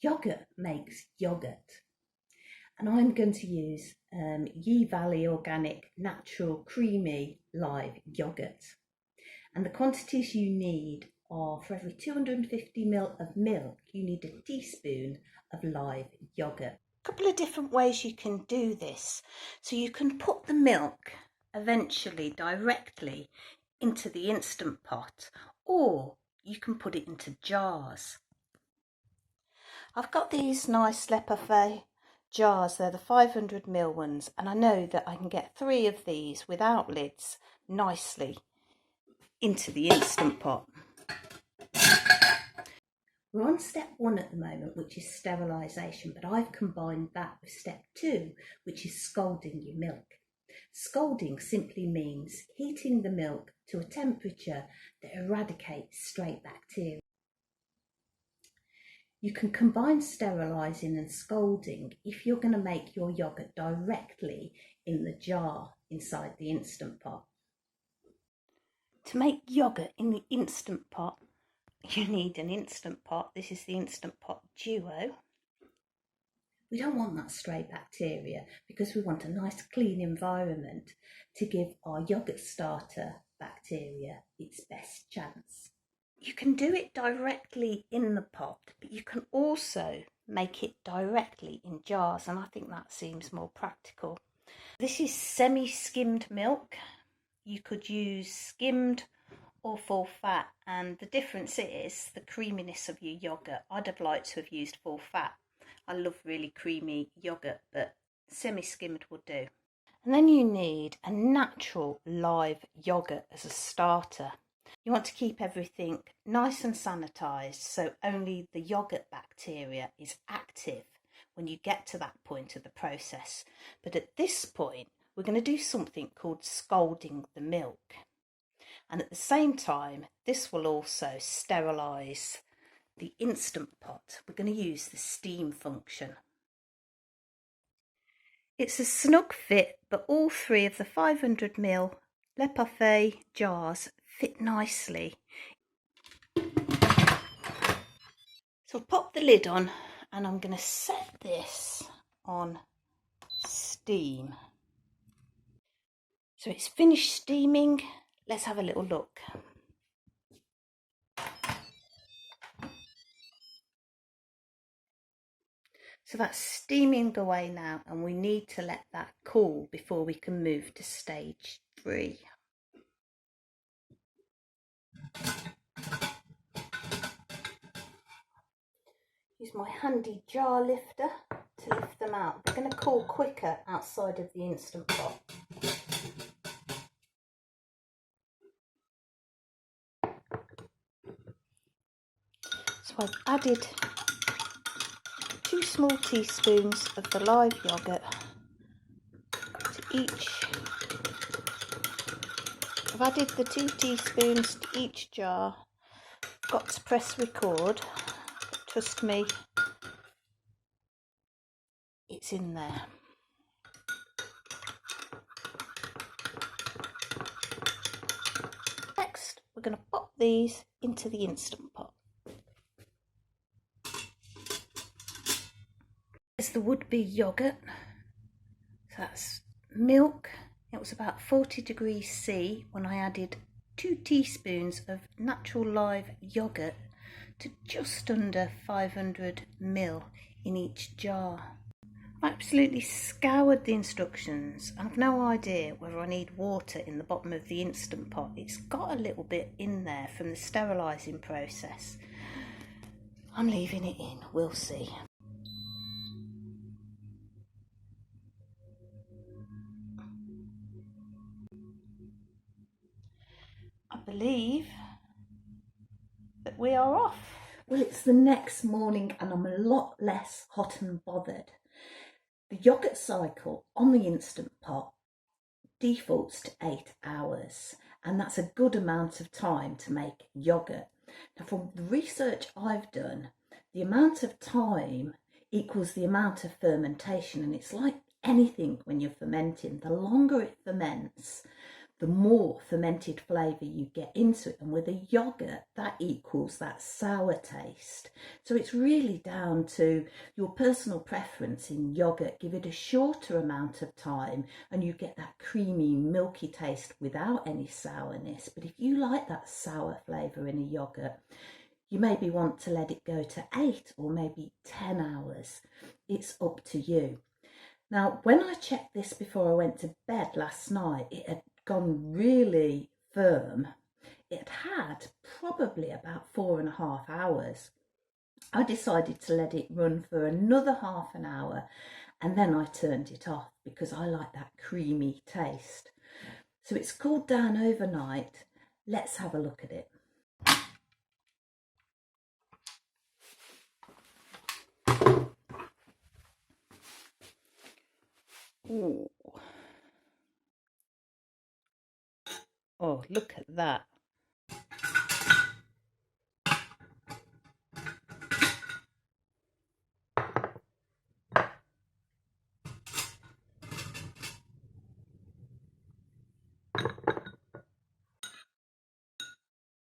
Yoghurt makes yoghurt, and I'm going to use Ye Valley Organic Natural Creamy Live Yoghurt. And the quantities you need are, for every 250 ml of milk, you need a teaspoon of live yoghurt. A couple of different ways you can do this. So you can put the milk eventually directly into the Instant Pot, or you can put it into jars. I've got these nice Le Parfait jars, they're the 500 ml ones, and I know that I can get 3 of these without lids nicely into the Instant Pot. We're on step 1 at the moment, which is sterilisation, but I've combined that with step 2, which is scalding your milk. Scalding simply means heating the milk to a temperature that eradicates stray bacteria. You can combine sterilising and scalding if you're going to make your yoghurt directly in the jar inside the Instant Pot. To make yoghurt in the Instant Pot, you need an Instant Pot. This is the Instant Pot Duo. We don't want that stray bacteria because we want a nice clean environment to give our yoghurt starter bacteria its best chance. You can do it directly in the pot, but you can also make it directly in jars, and I think that seems more practical. This is semi-skimmed milk. You could use skimmed or full fat, and the difference is the creaminess of your yoghurt. I'd have liked to have used full fat. I love really creamy yoghurt, but semi-skimmed would do. And then you need a natural live yoghurt as a starter. You want to keep everything nice and sanitised, so only the yoghurt bacteria is active when you get to that point of the process. But at this point, we're going to do something called scalding the milk. And at the same time, this will also sterilise the Instant Pot. We're going to use the steam function. It's a snug fit, but all 3 of the 500 ml Le Parfait jars fit nicely. So I'll pop the lid on, and I'm going to set this on steam. So it's finished steaming. Let's have a little look. So that's steaming away now, and we need to let that cool before we can move to stage 3. Use my handy jar lifter to lift them out. They're going to cool quicker outside of the Instant Pot. So I've added 2 small teaspoons of the live yoghurt to each. I've added the 2 teaspoons to each jar. Got to press record. Trust me, it's in there. Next, we're going to pop these into the Instant Pot. There's the would-be yoghurt. So that's milk. It was about 40 degrees C when I added 2 teaspoons of natural live yoghurt to just under 500 ml in each jar. I've absolutely scoured the instructions. I've no idea whether I need water in the bottom of the Instant Pot. It's got a little bit in there from the sterilising process. I'm leaving it in, we'll see. I believe that we are off. Well, it's the next morning and I'm a lot less hot and bothered. The yoghurt cycle on the Instant Pot defaults to 8 hours, and that's a good amount of time to make yoghurt. Now, from the research I've done, the amount of time equals the amount of fermentation, and it's like anything when you're fermenting. The longer it ferments, the more fermented flavour you get into it. And with a yoghurt, that equals that sour taste. So it's really down to your personal preference in yoghurt. Give it a shorter amount of time and you get that creamy, milky taste without any sourness. But if you like that sour flavour in a yoghurt, you maybe want to let it go to 8 or maybe 10 hours. It's up to you. Now, when I checked this before I went to bed last night, it had gone really firm. It had probably about 4.5 hours. I decided to let it run for another half an hour and then I turned it off because I like that creamy taste. So it's cooled down overnight. Let's have a look at it. Ooh. Oh, look at that.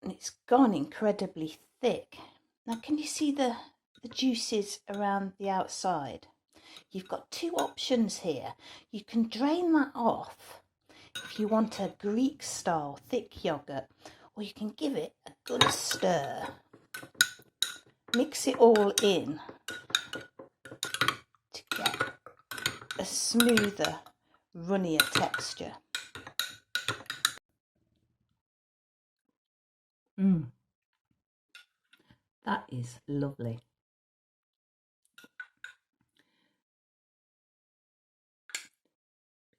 It's gone incredibly thick. Now, can you see the juices around the outside? You've got two options here. You can drain that off if you want a Greek style thick yoghurt, or you can give it a good stir. Mix it all in to get a smoother, runnier texture. That is lovely.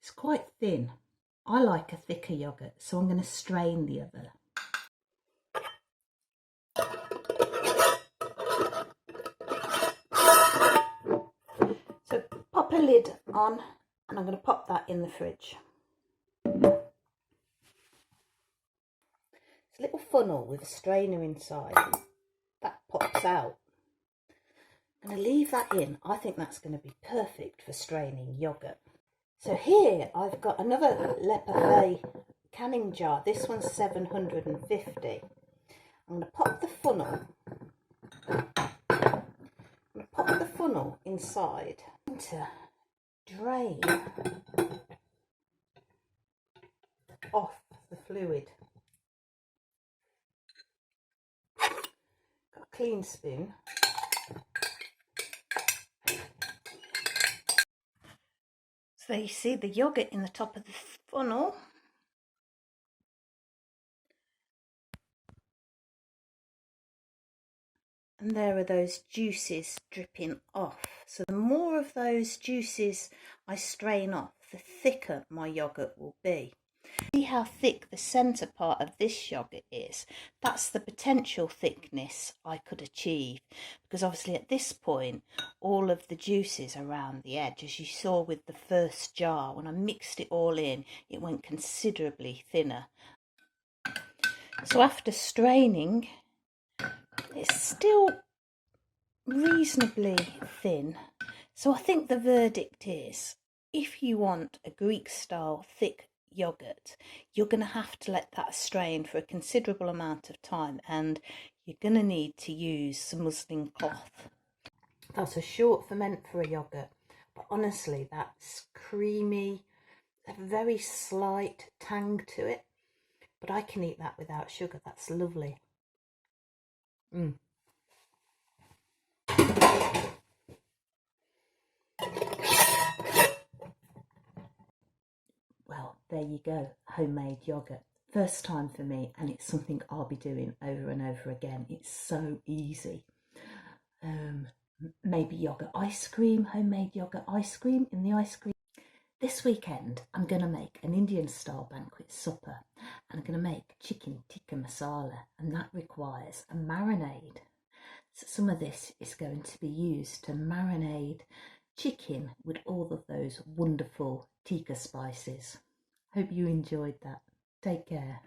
It's quite thin. I like a thicker yoghurt, so I'm going to strain the other. So pop a lid on and I'm going to pop that in the fridge. It's a little funnel with a strainer inside. That pops out. I'm going to leave that in. I think that's going to be perfect for straining yoghurt. So here I've got another Le Parfait canning jar. This one's 750. I'm going to pop the funnel inside to drain off the fluid. Got a clean spoon. So you see the yoghurt in the top of the funnel. And there are those juices dripping off. So the more of those juices I strain off, the thicker my yoghurt will be. See how thick the centre part of this yoghurt is? That's the potential thickness I could achieve, because obviously at this point all of the juices around the edge, as you saw with the first jar, when I mixed it all in, it went considerably thinner. So after straining, it's still reasonably thin. So I think the verdict is, if you want a Greek style thick yoghurt, you're going to have to let that strain for a considerable amount of time, and you're going to need to use some muslin cloth. That's a short ferment for a yoghurt, but honestly that's creamy, a very slight tang to it, but I can eat that without sugar. That's lovely. Well, there you go, homemade yoghurt. First time for me, and it's something I'll be doing over and over again. It's so easy. Maybe yogurt ice cream, homemade yogurt ice cream in the ice cream. This weekend, I'm going to make an Indian style banquet supper, and I'm going to make chicken tikka masala, and that requires a marinade. So some of this is going to be used to marinate chicken with all of those wonderful tikka spices. Hope you enjoyed that. Take care.